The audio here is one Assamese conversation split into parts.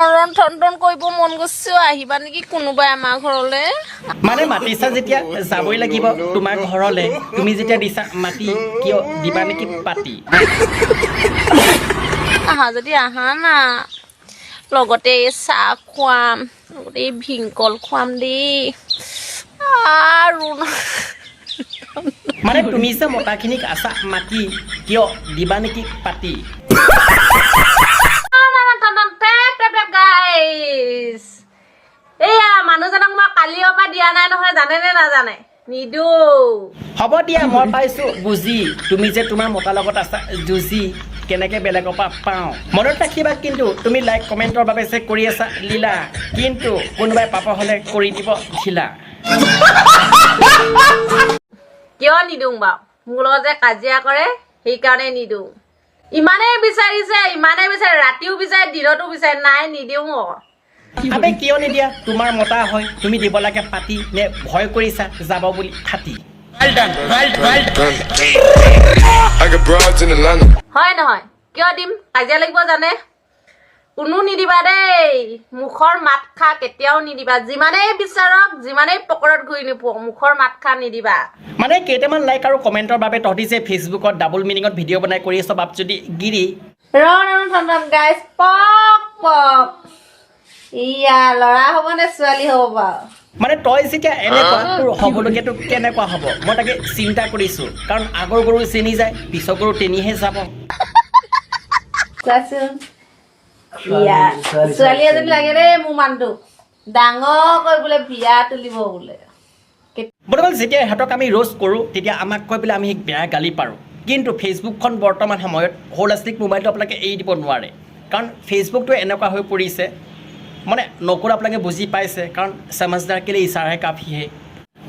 ৰন্ধন কৰিব মন গৈছে আহিবা নেকি কোনোবাই আমাৰ ঘৰলে মানে মাতিছা যেতিয়া যাবই লাগিব তোমাৰ ঘৰলে তুমি যেতিয়া দিছা মাতি কিয় দিবা নেকি পাতি আহা যদি আহা না লগতে চাহ খুৱাম লগতে ভিংকল খুৱাম দেই আৰু মানে তুমি যে মতাখিনিক আছা মাতি কিয় দিবা নেকি পাতি গাইছ এয়া মানুহজনক মই কালিৰ পৰা দিয়া নাই নহয় জানে নে নাজানে নিদো হ'ব দিয়া মই পাইছো বুজি তুমি যে তোমাৰ মতাৰ লগত আছা যুজি কেনেকে বেলেগৰ পৰা পাওঁ মনত ৰাখিবা কিন্তু তুমি লাইক কমেণ্টৰ বাবে যে কৰি আছা লীলা কিন্তু কোনোবাই পাপ হ'লে কৰি দিব ঢিলা কিয় নিদিওঁ বাৰু মোৰ লগত যে কাজিয়া কৰে সেইকাৰণে নিদিওঁ ইমানেই বিচাৰিছে ৰাতিও বিচাৰে দিনতো বিচাৰে নাই নিদিওঁ আবে কিয় নিদিয়া তোমাৰ মতা হয় তুমি দিব লাগে পাতি নে ভয় কৰিছা যাব বুলি খাতি হয় নহয় কিয় দিম কাজিয়া লাগিব জানে কোনো নিদিবা দেই মুখৰ মাত খা কেতিয়াও নিদিবা যিমানেই বিচাৰক যিমানেই পকৰত ঘূৰি নোপোৱা মুখৰ মাত খা নিদিবা মানে কেইটামান লাইক আৰু কমেণ্টৰ বাবে তহঁতি যে ফেচবুকত ডাবল মিনিঙত ভিডিঅ' বনাই কৰি আছ বাপ যদি গিৰি ৰন গাইজ পক পক ইয়া ল'ৰা হ'ব নে ছোৱালী হ'ব বাৰু মানে তই যেতিয়া এনেকুৱা তোৰ হ'বলগীয়াটো কেনেকুৱা হ'ব মই তাকে চিন্তা কৰিছোঁ কাৰণ আগৰ গৰু চেনি যায় পিছৰ গৰু তেনিহে যাব কোৱাচোন ছোৱালী এজনী লাগে দেই মোৰ মানুহটোক ডাঙৰকৈ বোলে বিয়া তুলিব বোলে বৰ্তমান যেতিয়া ইহঁতক আমি ৰোষ্ট কৰোঁ তেতিয়া আমাক কৈ পেলাই আমি বেয়া গালি পাৰোঁ কিন্তু ফেচবুকখন বৰ্তমান সময়ত সৰু ল'ৰা ছোৱালীক মোবাইলটো আপোনালোকে এৰি দিব নোৱাৰে কাৰণ ফেচবুকটো এনেকুৱা হৈ পৰিছে মানে নকৰা আপোনালোকে বুজি পাইছে কাৰণ সমজদাৰ কেলে ইচাৰাহে কাফিহে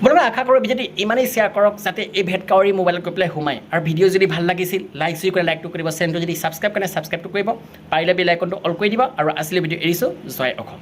বৰ্তমান আশা কৰোঁ যদি ইমানেই শ্বেয়াৰ কৰক যাতে এই ভেটকাউৰী মোবাইলত গৈ পেলাই সোমায় আৰু ভিডিঅ' যদি ভাল লাগিছিল লাইক যদি কৰে লাইকটো কৰিব চেনেলটো যদি ছাবস্ক্ৰাইব কৰে ছাবস্ক্ৰাইবটো কৰিব পাৰিলে বেল আইকনটো অল কৰি দিব আৰু আছিলে ভিডিঅ' এৰিছোঁ জয় অসম